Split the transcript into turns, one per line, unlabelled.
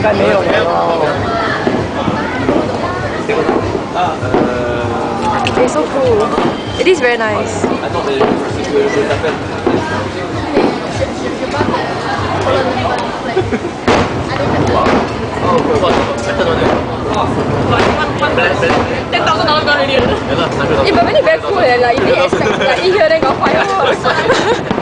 看没有了。It's so cool. It is very nice. $10,000 already. But really very cool. Like you didn't expect like you hear them got fireworks.